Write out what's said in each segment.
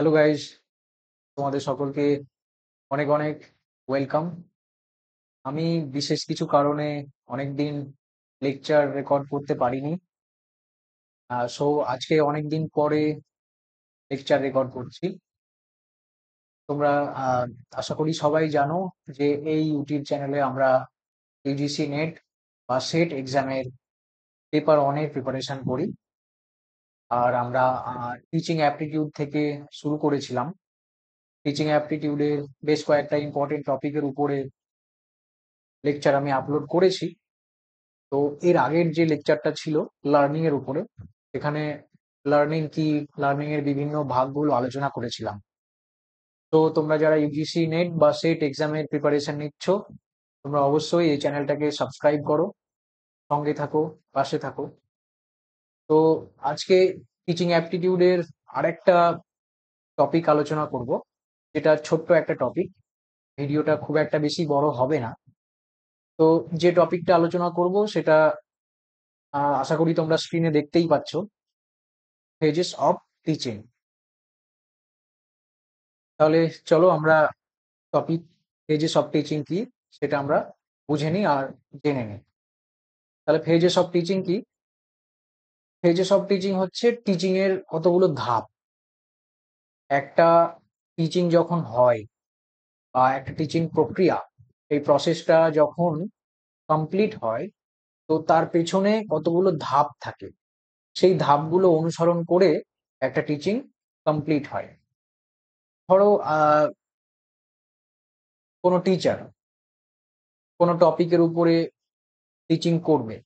Hello guys, তোমাদের সকলকে অনেক অনেক ওয়েলকাম। আমি বিশেষ কিছু কারণে অনেকদিন লেকচার রেকর্ড করতে পারিনি। সো আজকে অনেকদিন পরে লেকচার রেকর্ড করছি। তোমরা আহ, আশা করি সবাই জানো যে এই ইউটিউব চ্যানেলে আমরা ইউজিসি নেট বা সেট এক্সামের পেপার ওয়ানের প্রিপারেশন করি। আর আমরা টিচিং অ্যাপটিটিউড থেকে শুরু করেছিলাম। টিচিং অ্যাপটিটিউডের বেশ কয়েকটা ইম্পর্টেন্ট টপিকের উপরে লেকচার আমি আপলোড করেছি। তো এর আগের যে লেকচারটা ছিল লার্নিং এর উপরে, এখানে লার্নিং কি, লার্নিং এর বিভিন্ন ভাগগুলো আলোচনা করেছিলাম। তো তোমরা যারা ইউজিসি নেট বা সেট এক্সামের প্রিপারেশন নিচ্ছ, তোমরা অবশ্যই এই চ্যানেলটাকে সাবস্ক্রাইব করো, সঙ্গে থাকো, পাশে থাকো। তো আজকে টিচিং অ্যাপটিটিউডের আরেকটা টপিক আলোচনা করব, যেটা ছোট্ট একটা টপিক। ভিডিওটা খুব একটা বেশি বড় হবে না। তো যে টপিকটা আলোচনা করব সেটা আশা করি তোমরা স্ক্রিনে দেখতেই পাচ্ছ, ফেজেস অফ টিচিং। তাহলে চলো আমরা টপিক ফেজেস অফ টিচিং কি সেটা আমরা বুঝে নিই আর জেনে নিই। তাহলে ফেজেস অফ টিচিং কি? ফেজেস অফ টিচিং হচ্ছে টিচিং এর কতগুলো ধাপ। একটা টিচিং যখন হয় বা একটা টিচিং প্রক্রিয়া, এই প্রসেসটা যখন কমপ্লিট হয়, তো তার পেছনে কতগুলো ধাপ থাকে। সেই ধাপগুলো অনুসরণ করে একটা টিচিং কমপ্লিট হয়। ধরো কোনো টিচার কোনো টপিকের উপরে টিচিং করবে,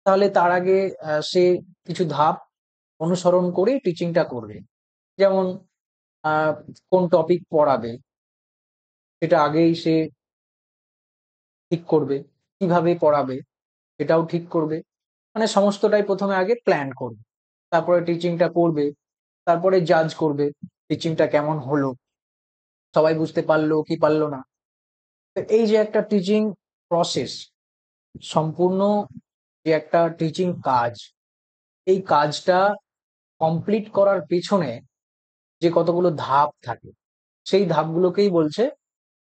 তাহলে তার আগে সে কিছু ধাপ অনুসরণ করে টিচিংটা করবে। যেমন আহ, কোন টপিক পড়াবে সেটা আগেই সে ঠিক করবে, কিভাবে পড়াবে সেটাও ঠিক করবে। মানে সমস্তটাই প্রথমে আগে প্ল্যান করবে, তারপরে টিচিংটা করবে, তারপরে জাজ করবে টিচিংটা কেমন হলো, সবাই বুঝতে পারলো কি পারলো না। তো এই যে একটা টিচিং প্রসেস, সম্পূর্ণ যে একটা টিচিং কাজ, এই কাজটা কমপ্লিট করার পেছনে যে কতগুলো ধাপ থাকে, সেই ধাপগুলোকেই বলছে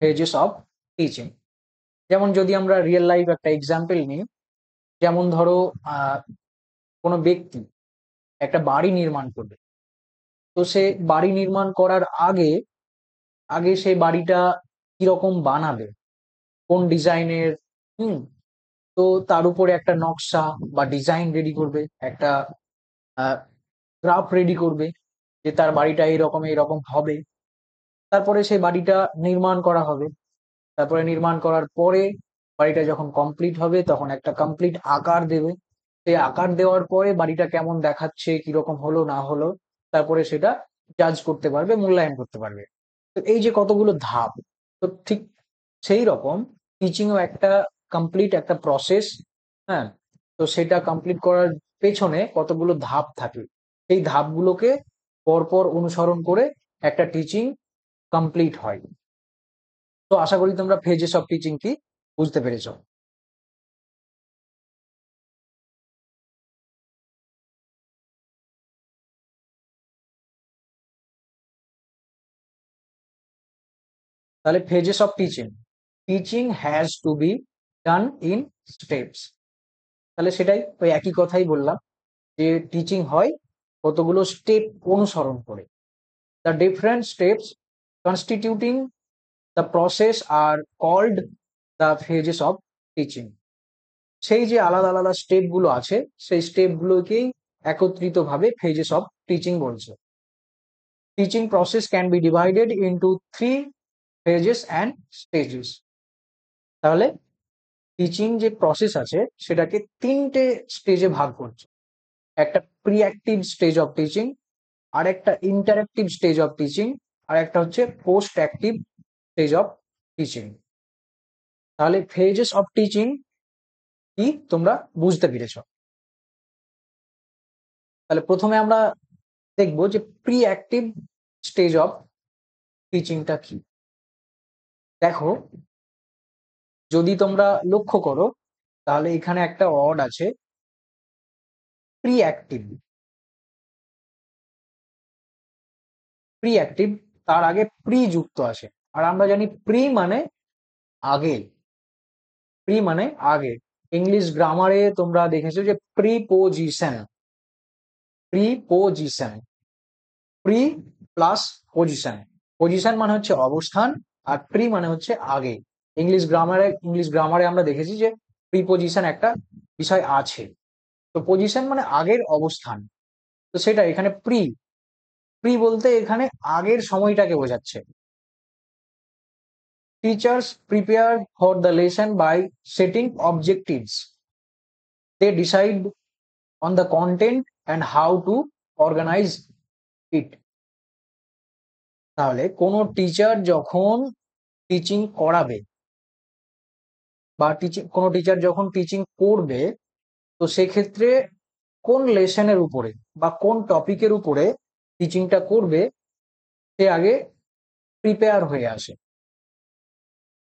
ফেজেস অফ টিচিং। যেমন যদি আমরা রিয়েল লাইফ একটা এক্সাম্পল নিই, যেমন ধরো আহ কোনো ব্যক্তি একটা বাড়ি নির্মাণ করবে। তো সে বাড়ি নির্মাণ করার আগে আগে সেই বাড়িটা কিরকম বানাবে, কোন ডিজাইনের, হুম, তো তার উপরে একটা নকশা বা ডিজাইন রেডি করবে, একটা গ্রাফ রেডি করবে যে তার বাড়িটা এইরকম এইরকম হবে। তারপরে সেই বাড়িটা নির্মাণ করা হবে। তারপরে নির্মাণ করার পরে বাড়িটা যখন কমপ্লিট হবে তখন একটা কমপ্লিট আকার দেবে। সেই আকার দেওয়ার পরে বাড়িটা কেমন দেখাচ্ছে, কিরকম হলো না হলো, তারপরে সেটা জাজ করতে পারবে, মূল্যায়ন করতে পারবে। তো এই যে কতগুলো ধাপ, তো ঠিক সেই রকম টিচিংও একটা কমপ্লিট একটা প্রসেস। হ্যাঁ, তো সেটা কমপ্লিট করার পেছনে কতগুলো ধাপ থাকে, সেই ধাপগুলোকে পরপর অনুসরণ করে একটা টিচিং কমপ্লিট হয়। তো আশা করি তোমরা ফেজেস অফ টিচিং কি বুঝতে পেরেছো। তাহলে phases of teaching, teaching has to be done in steps. তাহলে সেটাই ওই একই কথাই বললাম যে টিচিং হয় কতগুলো স্টেপ অনুসরণ করে। The different steps constituting the process are called the phases of teaching. সেই যে আলাদা আলাদা স্টেপ গুলো আছে, সেই স্টেপ গুলোকেই একত্রিত ভাবে ফেজেস অফ টিচিং বলছে। Teaching process can be divided into three phases and stages. তাহলে টিচিং যে প্রসেস আছে সেটাকে তিনটে স্টেজে ভাগ করছে। একটা pre active stage of teaching, আর একটা ইন্টারঅ্যাক্টিভ স্টেজ অফ টিচিং, আর একটা হচ্ছে post active stage of teaching. তাহলে ফেজেস অফ টিচিং কি তোমরা বুঝতে পেরেছো। তাহলে প্রথমে আমরা দেখবো যে প্রি অ্যাক্টিভ স্টেজ অফ টিচিংটা কি। দেখো, যদি তোমরা লক্ষ্য করো তাহলে এখানে একটা ওয়ার্ড আছে, প্রি অ্যাক্টিভ। প্রি অ্যাক্টিভ, তার আগে প্রি যুক্ত আসে। আর আমরা জানি প্রি মানে আগে, প্রি মানে আগে। ইংলিশ গ্রামারে তোমরা দেখেছো যে preposition, preposition, pre plus position. Position মানে হচ্ছে অবস্থান, আর প্রি মানে হচ্ছে আগে। ইংলিশ গ্রামারে আমরা দেখেছি যে প্রিপোজিশন একটা বিষয় আছে। তো পজিশন মানে আগের অবস্থান। তো সেটা এখানে প্রি, প্রি বলতে এখানে আগের সময়টাকে বোঝাচ্ছে। Teachers prepare for the lesson by setting objectives, they decide on the content and how to organize it। তাহলে কোনো টিচার যখন টিচিং করাবে বা কোনো টিচার যখন টিচিং করবে, তো সেক্ষেত্রে কোন লেসনের উপরে বা কোন টপিকের উপরে টিচিংটা করবে সে আগে প্রিপেয়ার হয়ে আসে।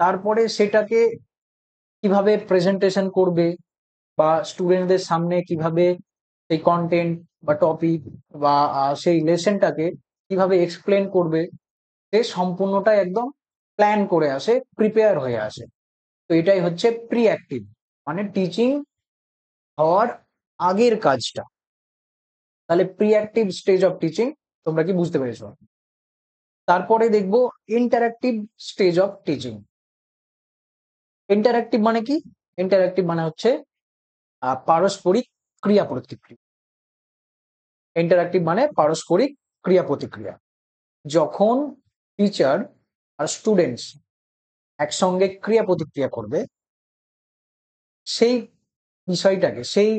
তারপরে সেটাকে কিভাবে প্রেজেন্টেশন করবে বা স্টুডেন্টদের সামনে কিভাবে সেই কন্টেন্ট বা টপিক বা সেই লেসনটাকে কিভাবে এক্সপ্লেন করবে, সে সম্পূর্ণটা একদম প্ল্যান করে আসে, প্রিপেয়ার হয়ে আসে। তো এটাই হচ্ছে প্রি অ্যাক্টিভ, মানে টিচিং হওয়ার আগের কাজটা। তাহলে pre active stage of teaching তোমরা কি বুঝতে পেরেছো? তারপরে দেখবো interactive stage of teaching. Interactive মানে কি? ইন্টারঅ্যাক্টিভ মানে হচ্ছে পারস্পরিক ক্রিয়া প্রতিক্রিয়া। ইন্টারঅ্যাক্টিভ মানে পারস্পরিক ক্রিয়া প্রতিক্রিয়া। যখন টিচার আর স্টুডেন্টস একসঙ্গে ক্রিয়া প্রতিক্রিয়া করবে, সেই বিষয়টাকে, সেই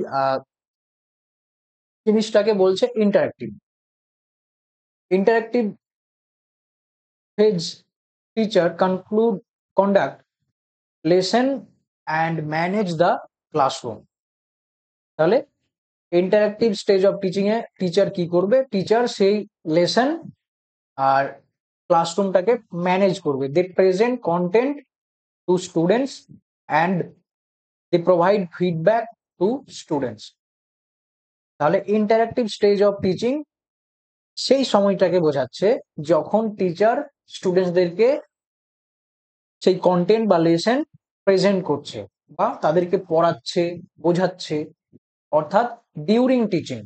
জিনিসটাকে বলছে interactive. Interactive phase teacher conduct lesson and manage the classroom. তাহলে ইন্টারঅ্যাক্টিভ স্টেজ অফ টিচিং এ টিচার কি করবে? টিচার সেই লেসন আর ক্লাসরুমটাকে ম্যানেজ করবে। They present content to students and they provide feedback to students. তাহলে ইন্টারঅ্যাক্টিভ স্টেজ অফ টিচিং সেই সময়টাকে বোঝাচ্ছে যখন টিচার স্টুডেন্টসদেরকে সেই কন্টেন্ট বা লেসন প্রেজেন্ট করছে বা তাদেরকে পড়াচ্ছে, বোঝাচ্ছে। অর্থাৎ ডিউরিং টিচিং,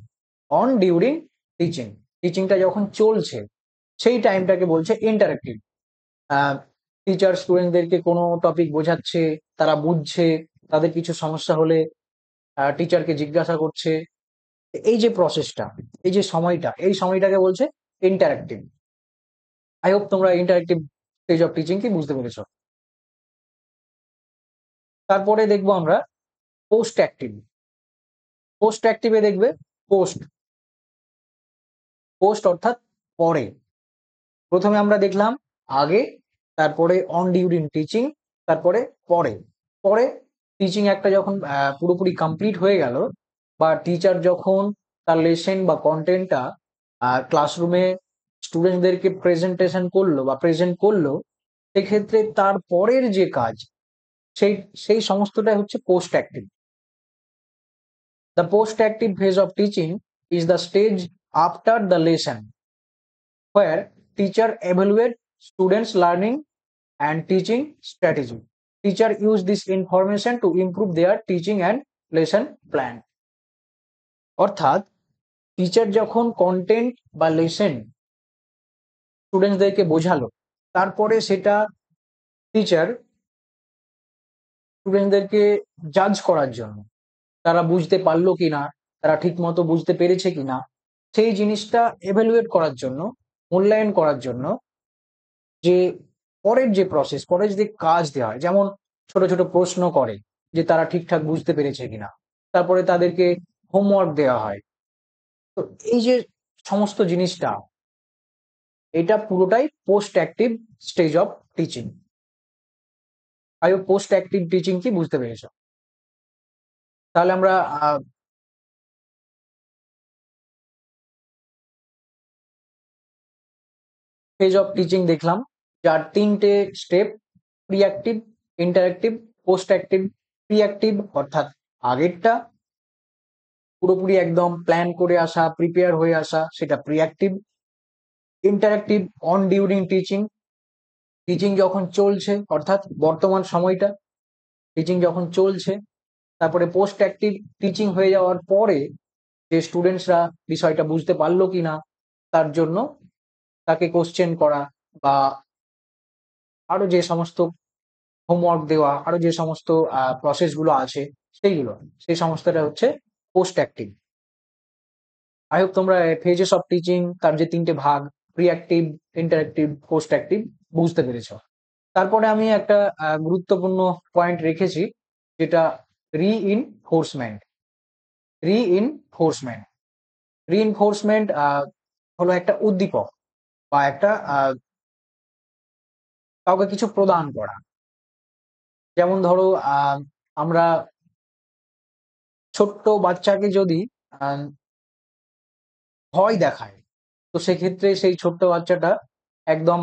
ডিউরিং টিচিং, টিচিংটা যখন চলছে সেই টাইমটাকে বলছে ইন্টারঅ্যাক্টিভ। টিচার স্টুডেন্টদেরকে কোনো টপিক বোঝাচ্ছে, তারা বুঝছে, তাদের কিছু সমস্যা হলে টিচারকে জিজ্ঞাসা করছে। এই যে প্রসেসটা, এই যে সময়টা, এই সময়টাকে বলছে ইন্টারঅ্যাক্টিভ। আই হোপ তোমরা ইন্টারঅ্যাক্টিভ স্টেজ অফ টিচিং কি বুঝতে পেরেছো। তারপরে দেখবো আমরা পোস্ট অ্যাক্টিভ। পোস্ট অ্যাক্টিভে দেখবে পোস্ট, পোস্ট অর্থাৎ পরে। প্রথমে আমরা দেখলাম আগে, তারপরে অন ডিউরিং টিচিং, তারপরে পরে। পরে টিচিং একটা যখন পুরোপুরি কমপ্লিট হয়ে গেল, বা টিচার যখন তার লেসন বা কন্টেন্টটা ক্লাসরুমে স্টুডেন্টদেরকে প্রেজেন্টেশন করলো বা প্রেজেন্ট করলো, সেক্ষেত্রে তার পরের যে কাজ, সেই সেই সমস্তটাই হচ্ছে post active. The post active phase of teaching is the stage after the lesson where teacher evaluate students learning and teaching strategy. Teacher use this information to improve their teaching and lesson plan। অর্থাৎ teacher যখন content বা lesson স্টুডেন্টসদেরকে বোঝালো, তারপরে সেটা teacher স্টুডেন্টদেরকে জাজ করার জন্য, তারা বুঝতে পারলো কিনা, তারা ঠিক মতো বুঝতে পেরেছে কিনা, সেই জিনিসটা এভালুয়েট করার জন্য, মূল্যায়ন করার জন্য যে পরের যে প্রসেস, পরের যে কাজ দেওয়া হয়, যেমন ছোট ছোট প্রশ্ন করে যে তারা ঠিকঠাক বুঝতে পেরেছে কিনা, তারপরে তাদেরকে হোমওয়ার্ক দেওয়া হয়। তো এই যে সমস্ত জিনিসটা, এটা পুরোটাই post active stage of teaching. I hope post active teaching কি বুঝতে পেরেছ। তাহলে আমরা ফেজ অফ টিচিং দেখলাম, যার তিনটে step: pre active, interactive, post active. Pre active অর্থাৎ আগেরটা, পুরোপুরি একদম প্ল্যান করে আসা, প্রিপেয়ার হয়ে আসা, সেটা pre active. Interactive on during teaching, teaching যখন চলছে অর্থাৎ বর্তমান সময়টা টিচিং যখন চলছে। তারপরে পোস্ট অ্যাক্টিভ, টিচিং হয়ে যাওয়ার পরে যে স্টুডেন্টসরা বিষয়টা বুঝতে পারলো কিনা তার জন্য তাকে কোশ্চেন করা বা আরো যে সমস্ত হোমওয়ার্ক দেওয়া, আরো যে সমস্ত প্রসেস গুলো আছে সেইগুলো, সেই সমস্তটা হচ্ছে পোস্ট অ্যাক্টিভ। আই হোপ তোমরা ফেজেস অফ টিচিং তার যে তিনটে ভাগ, pre active, interactive, post active, বুঝতে পেরেছো। তারপরে আমি একটা গুরুত্বপূর্ণ পয়েন্ট রেখেছি, যেটা রিইনফোর্সমেন্ট। রিইনফোর্সমেন্ট রিইনফোর্সমেন্ট হলো একটা উদ্দীপক বা একটা কাউকে কিছু প্রদান করা। যেমন ধরো আমরা ছোট্ট বাচ্চাকে যদি আহ, ভয় দেখায়, তো সেক্ষেত্রে সেই ছোট্ট বাচ্চাটা একদম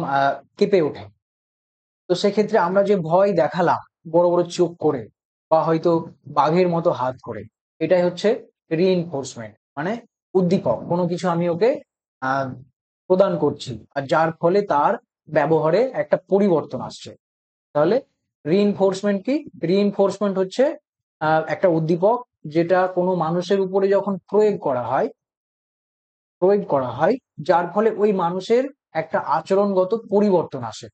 কেঁপে ওঠে। তো সেক্ষেত্রে আমরা যে ভয় দেখালাম বড় বড় চোখ করে বা হয়তো বাঘের মতো হাত করে, এটাই হচ্ছে রিইনফোর্সমেন্ট, মানে উদ্দীপক, কোনো কিছু আমি ওকে আহ, প্রদান করছি আর যার ফলে তার ব্যবহারে একটা পরিবর্তন আসছে। তাহলে রিইনফোর্সমেন্ট কি? রিইনফোর্সমেন্ট হচ্ছে একটা উদ্দীপক যেটা কোনো মানুষের উপরে যখন প্রয়োগ করা হয় যার ফলে ওই মানুষের একটা আচরণগত পরিবর্তন আসে,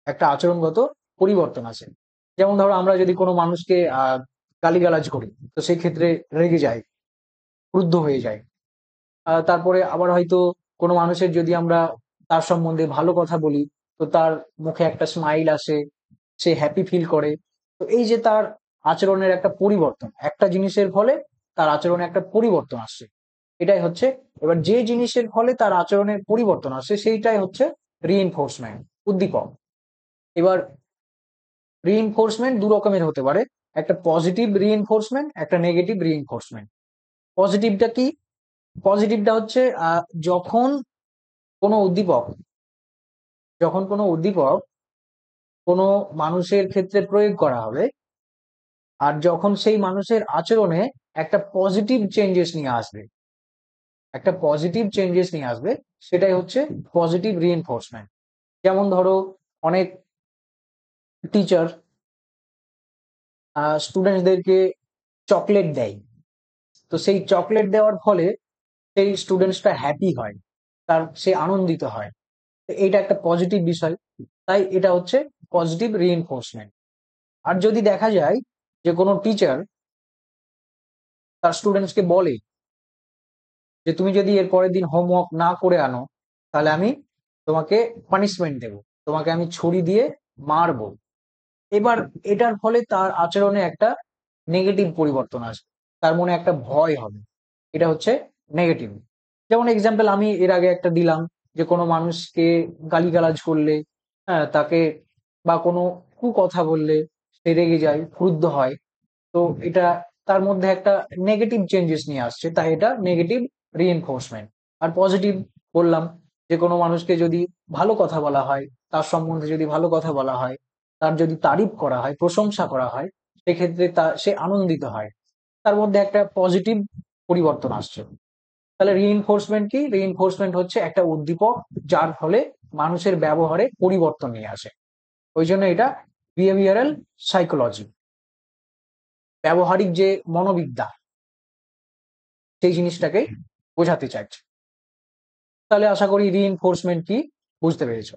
একটা আচরণগত পরিবর্তন আসে। যেমন ধরো আমরা যদি কোনো মানুষকে গালিগালাজ করি, তো সেই ক্ষেত্রে রেগে যায়, ক্রুদ্ধ হয়ে যায়। তারপরে আবার হয়তো কোনো মানুষের যদি আমরা তার সম্বন্ধে ভালো কথা বলি, তো তার মুখে একটা স্মাইল আসে, সে হ্যাপি ফিল করে। তো এই যে তার আচরণের একটা পরিবর্তন, একটা জিনিসের ফলে তার আচরণে একটা পরিবর্তন আসছে, এটাই হচ্ছে। এবার যে জিনিসের ফলে তার আচরণের পরিবর্তন আসে সেইটাই হচ্ছে রিইনফোর্সমেন্ট, উদ্দীপক। এবার রিইনফোর্সমেন্ট দু রকমের হতে পারে, একটা পজিটিভ রিইনফোর্সমেন্ট, একটা নেগেটিভ রিইনফোর্সমেন্ট। পজিটিভটা কি? পজিটিভটা হচ্ছে যখন কোনো উদ্দীপক যখন কোনো উদ্দীপক কোনো মানুষের ক্ষেত্রে প্রয়োগ করা হবে, আর যখন সেই মানুষের আচরণে একটা পজিটিভ চেঞ্জেস নিয়ে আসবে, একটা পজিটিভ চেঞ্জেস নিয়ে আসবে, সেটাই হচ্ছে পজিটিভ রিইনফোর্সমেন্ট। যেমন ধরো অনেক টিচার স্টুডেন্টসদেরকে চকলেট দেয়, তো সেই চকলেট দেওয়ার ফলে সেই স্টুডেন্টসটা হ্যাপি হয়, সে আনন্দিত হয়। তো এইটা একটা পজিটিভ বিষয়, তাই এটা হচ্ছে পজিটিভ রিইনফোর্সমেন্ট। আর যদি দেখা যায় যে কোনো টিচার তার স্টুডেন্টসকে বলে যে তুমি যদি এর পরের দিন হোমওয়ার্ক না করে আনো, তাহলে আমি তোমাকে পানিশমেন্ট দেব, তোমাকে আমি ছুরি দিয়ে মারবো। এবার এটার ফলে তার আচরণে একটা নেগেটিভ পরিবর্তন আসবে, তার মনে একটা ভয় হবে, এটা হচ্ছে নেগেটিভ। যেমন এক্সাম্পল আমি এর আগে একটা দিলাম, যে কোনো মানুষকে গালিগালাজ করলে, হ্যাঁ, তাকে বা কোনো কুকথা বললে সে রেগে যায়, ক্রুদ্ধ হয়। তো এটা তার মধ্যে একটা নেগেটিভ চেঞ্জেস নিয়ে আসছে, তাই এটা নেগেটিভ রিইনফোর্সমেন্ট। আর পজিটিভ বললাম, যে কোনো মানুষকে যদি ভালো কথা বলা হয়, তার সম্বন্ধে যদি ভালো কথা বলা হয়, তার যদি তারিফ করা হয়, প্রশংসা করা হয়, সেক্ষেত্রে সে আনন্দিত হয়, তার মধ্যে একটা পজিটিভ পরিবর্তন আসছে। তাহলে রিইনফোর্সমেন্ট কি? রিইনফোর্সমেন্ট হচ্ছে একটা উদ্দীপক যার ফলে মানুষের ব্যবহারে পরিবর্তন নিয়ে আসে। ওই জন্য এটা বিহেভিয়ারাল সাইকোলজি, ব্যবহারিক যে মনোবিদ্যা, সেই জিনিসটাকে বোঝাতে চাইছে। তাহলে আশা করি রিইনফোর্সমেন্ট কি বুঝতে পেরেছো।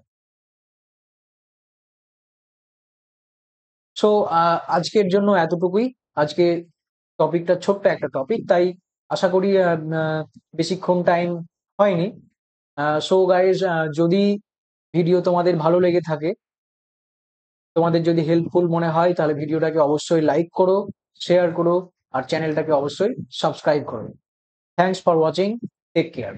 সো আজকের জন্য এতটুকুই। আজকে টপিকটা ছোট্ট একটা টপিক, তাই আশা করি বেশিক্ষণ টাইম হয়নি। সো গাইজ, যদি ভিডিও তোমাদের ভালো লেগে থাকে, তোমাদের যদি হেল্পফুল মনে হয়, তাহলে ভিডিওটাকে অবশ্যই লাইক করো, শেয়ার করো, আর চ্যানেলটাকে অবশ্যই সাবস্ক্রাইব করো। Thanks for watching, take care.